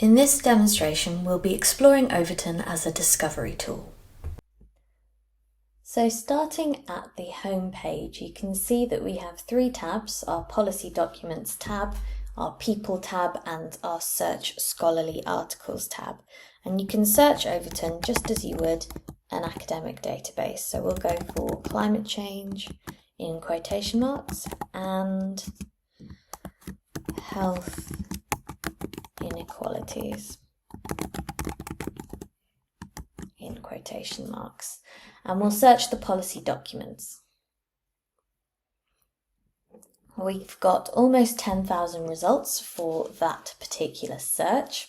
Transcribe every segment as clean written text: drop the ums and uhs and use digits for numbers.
In this demonstration, we'll be exploring Overton as a discovery tool. So starting at the home page, you can see that we have three tabs: our Policy Documents tab, our People tab, and our Search Scholarly Articles tab. And you can search Overton just as you would an academic database. So we'll go for climate change in quotation marks and health inequalities in quotation marks, and we'll search the policy documents. We've got almost 10,000 results for that particular search,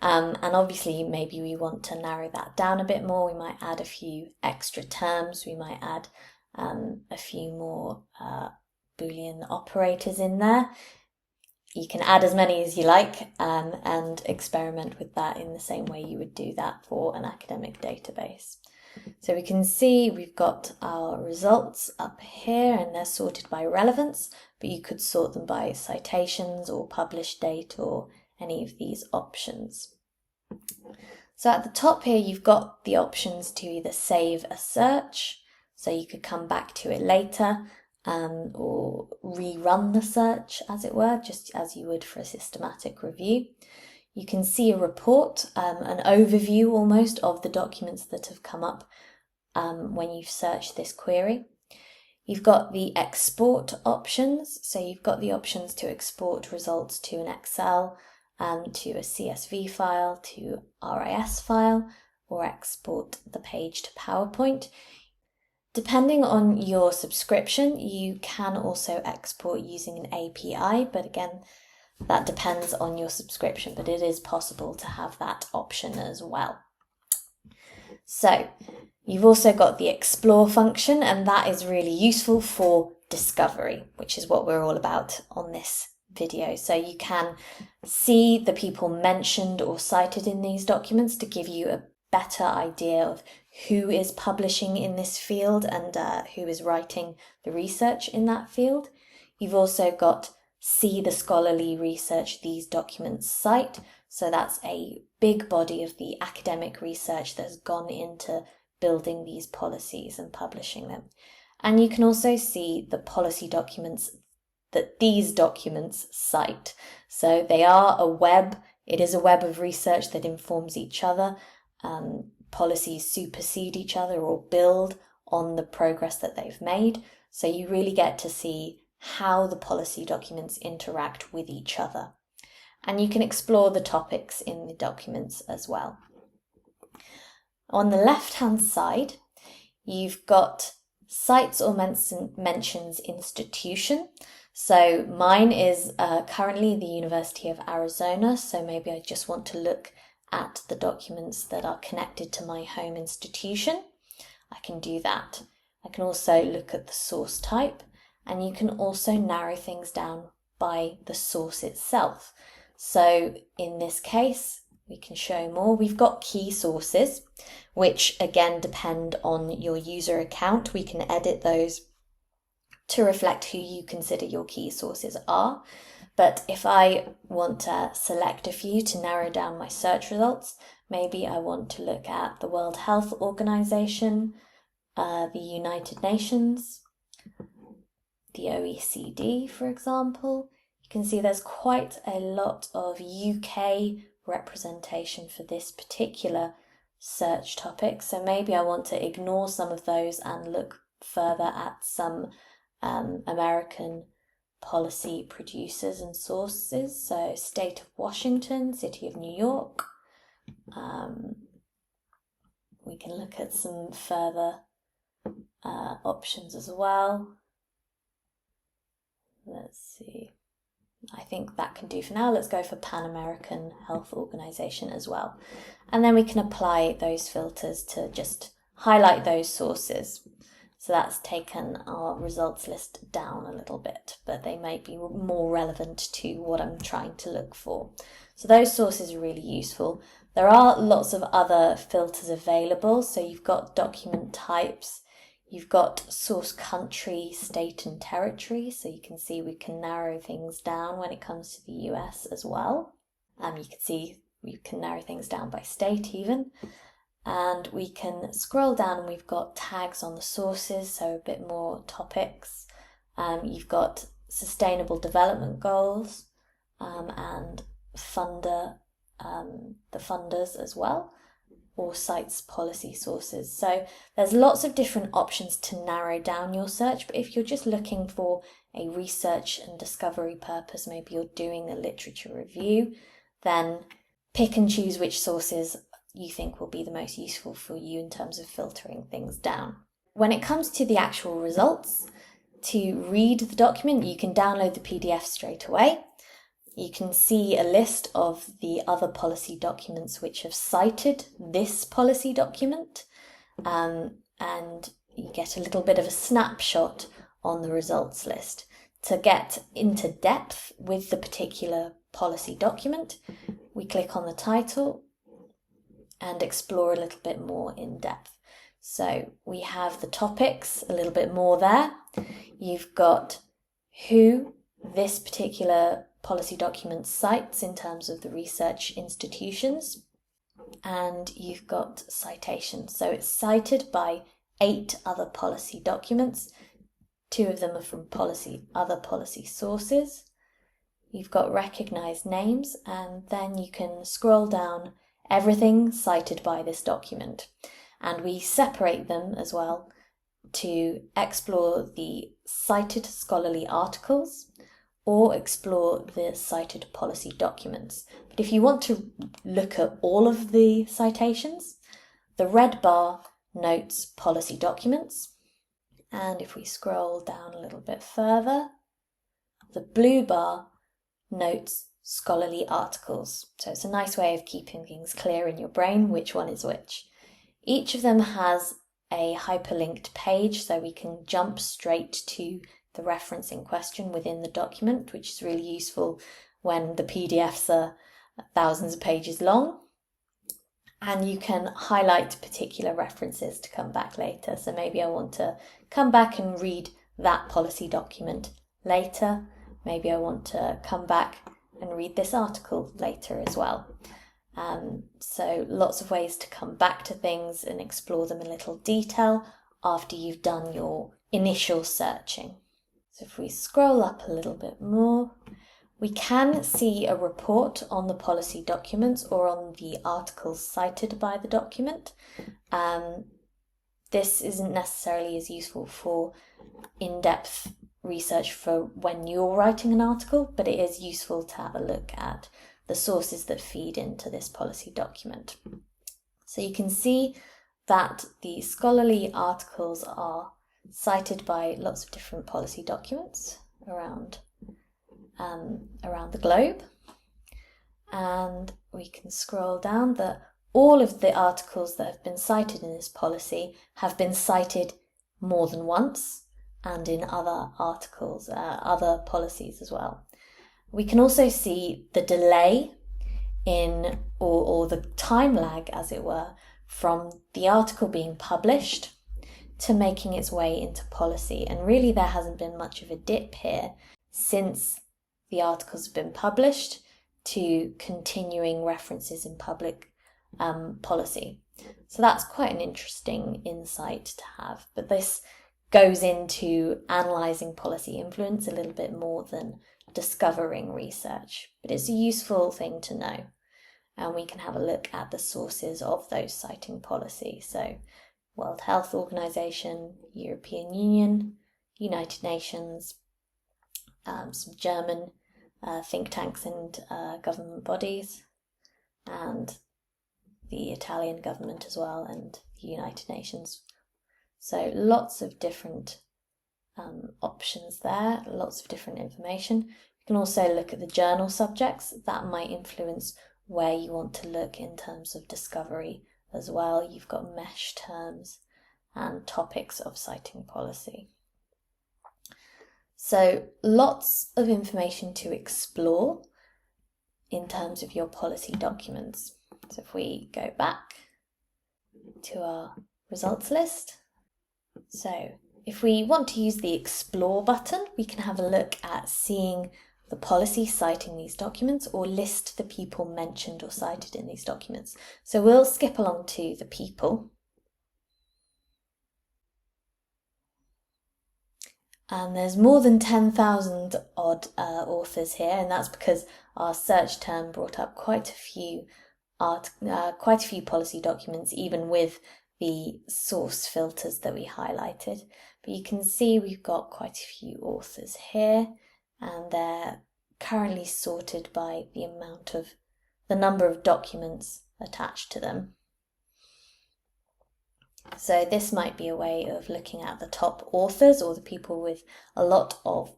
and obviously maybe we want to narrow that down a bit more. We might add a few extra terms, we might add a few more Boolean operators in there. You can add as many as you like and experiment with that in the same way you would do that for an academic database. So we can see we've got our results up here and they're sorted by relevance, but you could sort them by citations or published date or any of these options. So at the top here, you've got the options to either save a search, so you could come back to it later, or rerun the search, as it were, just as you would for a systematic review. You can see a report, an overview almost of the documents that have come up when you've searched this query. You've got the export options, so you've got the options to export results to an Excel, to a CSV file, to RIS file, or export the page to PowerPoint. Depending on your subscription, you can also export using an API, but again, that depends on your subscription, but it is possible to have that option as well. So you've also got the explore function, and that is really useful for discovery, which is what we're all about on this video. So you can see the people mentioned or cited in these documents to give you a better idea of who is publishing in this field and who is writing the research in that field. You've also got see the scholarly research these documents cite. So that's a big body of the academic research that's gone into building these policies and publishing them. And you can also see the policy documents that these documents cite. So they are a web, it is a web of research that informs each other. Policies supersede each other or build on the progress that they've made. So you really get to see how the policy documents interact with each other. And you can explore the topics in the documents as well. On the left-hand side, you've got cites or mentions institution. So mine is currently the University of Arizona, so maybe I just want to look at the documents that are connected to my home institution. I can do that. I can also look at the source type, and you can also narrow things down by the source itself. So in this case, we can show more. We've got key sources, which again depend on your user account. We can edit those to reflect who you consider your key sources are. But if I want to select a few to narrow down my search results, maybe I want to look at the World Health Organization, the United Nations, the OECD, for example. You can see there's quite a lot of UK representation for this particular search topic. So maybe I want to ignore some of those and look further at some American policy producers and sources. So State of Washington, City of New York. We can look at some further options as well. Let's see. I think that can do for now. Let's go for Pan American Health Organization as well. And then we can apply those filters to just highlight those sources. So that's taken our results list down a little bit, but they may be more relevant to what I'm trying to look for. So those sources are really useful. There are lots of other filters available. So you've got document types, you've got source country, state and territory. So you can see we can narrow things down when it comes to the US as well. You can see we can narrow things down by state even. And we can scroll down and we've got tags on the sources, so a bit more topics. You've got sustainable development goals and the funders as well, or cites policy sources. So there's lots of different options to narrow down your search, but if you're just looking for a research and discovery purpose, maybe you're doing a literature review, then pick and choose which sources you think will be the most useful for you in terms of filtering things down. When it comes to the actual results, to read the document, you can download the PDF straight away. You can see a list of the other policy documents which have cited this policy document, and you get a little bit of a snapshot on the results list. To get into depth with the particular policy document, we click on the title and explore a little bit more in depth. So we have the topics, a little bit more there. You've got who this particular policy document cites in terms of the research institutions, and you've got citations. So it's cited by 8 other policy documents. 2 of them are from other policy sources. You've got recognised names, and then you can scroll down everything cited by this document. And we separate them as well to explore the cited scholarly articles or explore the cited policy documents. But if you want to look at all of the citations, the red bar notes policy documents. And if we scroll down a little bit further, the blue bar notes scholarly articles. So it's a nice way of keeping things clear in your brain, which one is which. Each of them has a hyperlinked page, so we can jump straight to the reference in question within the document, which is really useful when the PDFs are thousands of pages long. And you can highlight particular references to come back later. So maybe I want to come back and read that policy document later. Maybe I want to come back and read this article later as well. So lots of ways to come back to things and explore them in little detail after you've done your initial searching. So if we scroll up a little bit more, we can see a report on the policy documents or on the articles cited by the document. This isn't necessarily as useful for in-depth research for when you're writing an article, but it is useful to have a look at the sources that feed into this policy document. So you can see that the scholarly articles are cited by lots of different policy documents around the globe. And we can scroll down that all of the articles that have been cited in this policy have been cited more than once and in other articles, other policies as well. We can also see the delay in, or the time lag, as it were, from the article being published to making its way into policy. And really there hasn't been much of a dip here since the articles have been published to continuing references in public policy. So that's quite an interesting insight to have. But this goes into analysing policy influence a little bit more than discovering research. But it's a useful thing to know. And we can have a look at the sources of those citing policy. So World Health Organization, European Union, United Nations, some German think tanks and government bodies, and the Italian government as well, and the United Nations. So lots of different options there, lots of different information. You can also look at the journal subjects. That might influence where you want to look in terms of discovery as well. You've got mesh terms and topics of citing policy. So lots of information to explore in terms of your policy documents. So if we go back to our results list, so if we want to use the Explore button, we can have a look at seeing the policy citing these documents or list the people mentioned or cited in these documents. So we'll skip along to the people. And there's more than 10,000 odd authors here, and that's because our search term brought up quite a few policy documents, even with the source filters that we highlighted. But you can see we've got quite a few authors here, and they're currently sorted by the number of documents attached to them. So this might be a way of looking at the top authors or the people with a lot of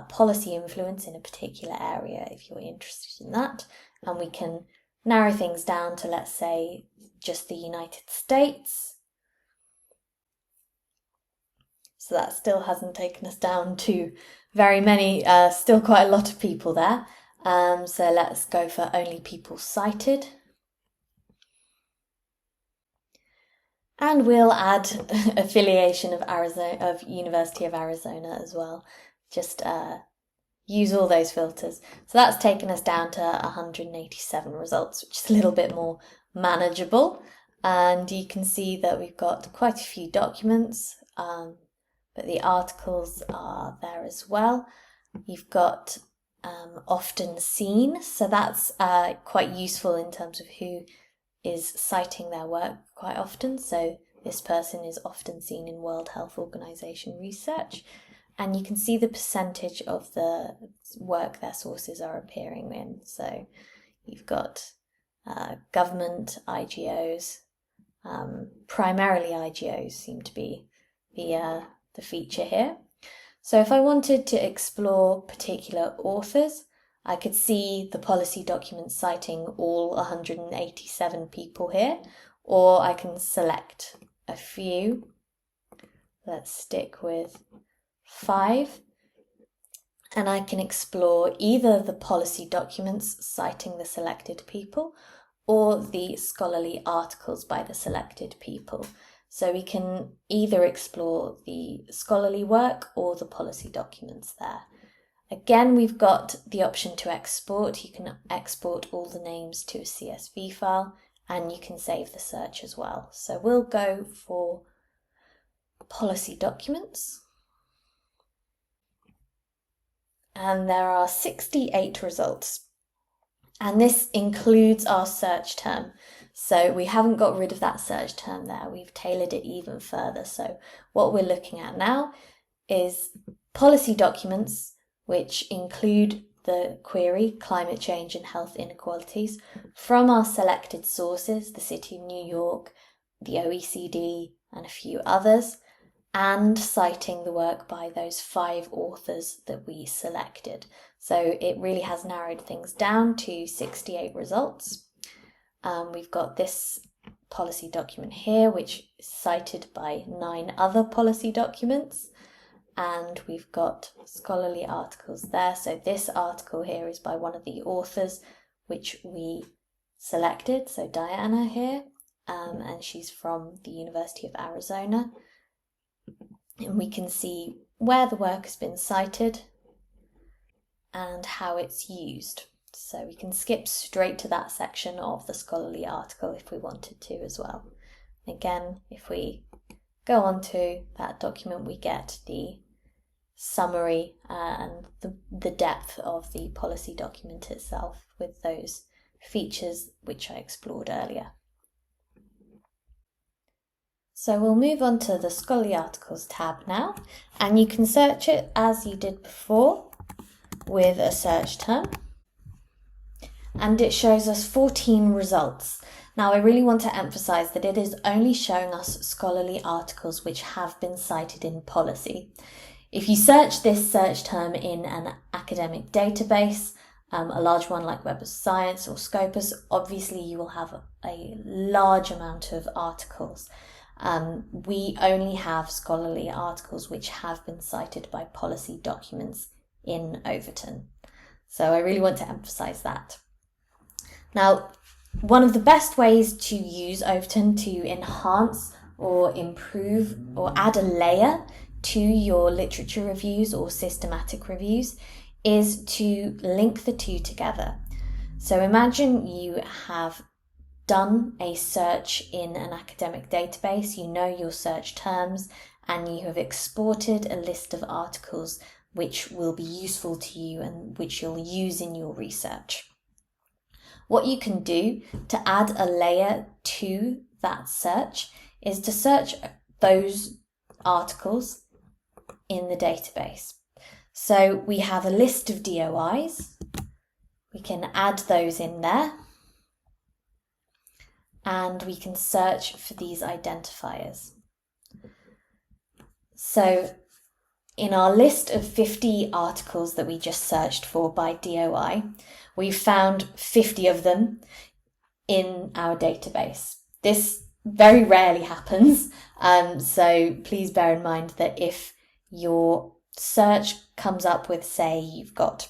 policy influence in a particular area, if you're interested in that. And we can narrow things down to, let's say, just the United States. So that still hasn't taken us down to very many, still quite a lot of people there. So let's go for only people cited. And we'll add affiliation of University of Arizona as well. Just use all those filters. So that's taken us down to 187 results, which is a little bit more manageable. And you can see that we've got quite a few documents, but the articles are there as well. You've got often seen, so that's quite useful in terms of who is citing their work quite often. So this person is often seen in World Health Organization research, and you can see the percentage of the work their sources are appearing in. So you've got government, IGOs, primarily IGOs seem to be the feature here. So if I wanted to explore particular authors, I could see the policy document citing all 187 people here, or I can select a few. Let's stick with 5. And I can explore either the policy documents citing the selected people or the scholarly articles by the selected people. So we can either explore the scholarly work or the policy documents there. Again, we've got the option to export. You can export all the names to a CSV file, and you can save the search as well. So we'll go for policy documents. And there are 68 results. And this includes our search term. So we haven't got rid of that search term there. We've tailored it even further. So what we're looking at now is policy documents, which include the query, climate change and health inequalities, from our selected sources, the City of New York, the OECD, and a few others, and citing the work by those 5 authors that we selected. So it really has narrowed things down to 68 results. We've got this policy document here, which is cited by 9 other policy documents. And we've got scholarly articles there. So this article here is by one of the authors which we selected. So Diana here, and she's from the University of Arizona. And we can see where the work has been cited and how it's used. So we can skip straight to that section of the scholarly article if we wanted to as well. Again, if we go on to that document, we get the summary and the depth of the policy document itself with those features which I explored earlier. So we'll move on to the Scholarly Articles tab now, and you can search it as you did before with a search term, and it shows us 14 results. Now I really want to emphasize that it is only showing us scholarly articles which have been cited in policy. If you search this search term in an academic database, a large one like Web of Science or Scopus, obviously you will have a large amount of articles. We only have scholarly articles which have been cited by policy documents in Overton. So I really want to emphasize that. Now, one of the best ways to use Overton to enhance or improve or add a layer to your literature reviews or systematic reviews is to link the two together. So imagine you have done a search in an academic database, you know your search terms, and you have exported a list of articles which will be useful to you and which you'll use in your research. What you can do to add a layer to that search is to search those articles in the database. So we have a list of DOIs, we can add those in there, and we can search for these identifiers. So in our list of 50 articles that we just searched for by DOI, we've found 50 of them in our database. This very rarely happens, so please bear in mind that if your search comes up with, say, you've got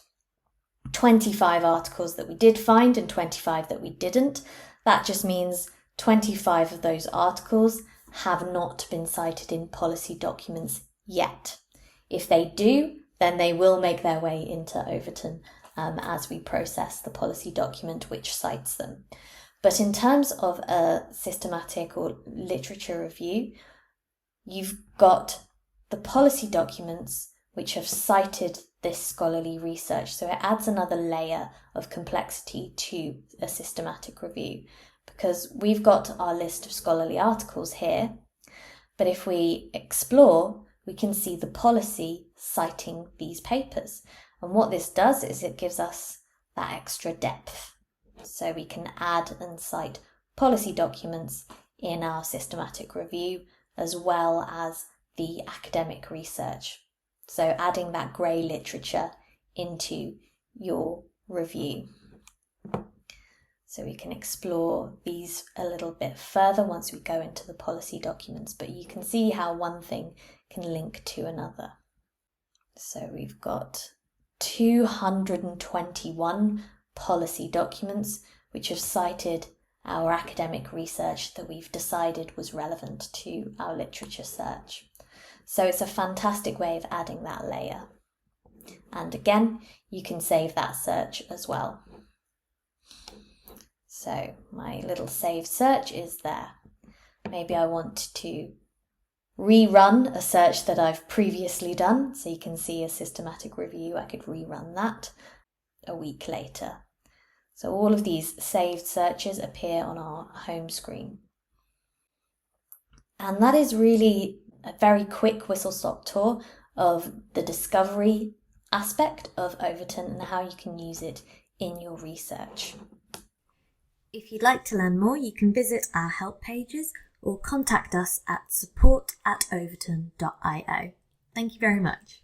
25 articles that we did find and 25 that we didn't, that just means 25 of those articles have not been cited in policy documents yet. If they do, then they will make their way into Overton as we process the policy document which cites them. But in terms of a systematic or literature review, you've got the policy documents which have cited this scholarly research. So it adds another layer of complexity to a systematic review, because we've got our list of scholarly articles here, but if we explore, we can see the policy citing these papers. And what this does is it gives us that extra depth. So we can add and cite policy documents in our systematic review as well as the academic research. So adding that grey literature into your review. So we can explore these a little bit further once we go into the policy documents, but you can see how one thing can link to another. So we've got 221 policy documents which have cited our academic research that we've decided was relevant to our literature search. So it's a fantastic way of adding that layer. And again, you can save that search as well. So my little saved search is there. Maybe I want to rerun a search that I've previously done. So you can see a systematic review. I could rerun that a week later. So all of these saved searches appear on our home screen. And that is really a very quick whistle-stop tour of the discovery aspect of Overton and how you can use it in your research. If you'd like to learn more, you can visit our help pages or contact us at support@overton.io. Thank you very much.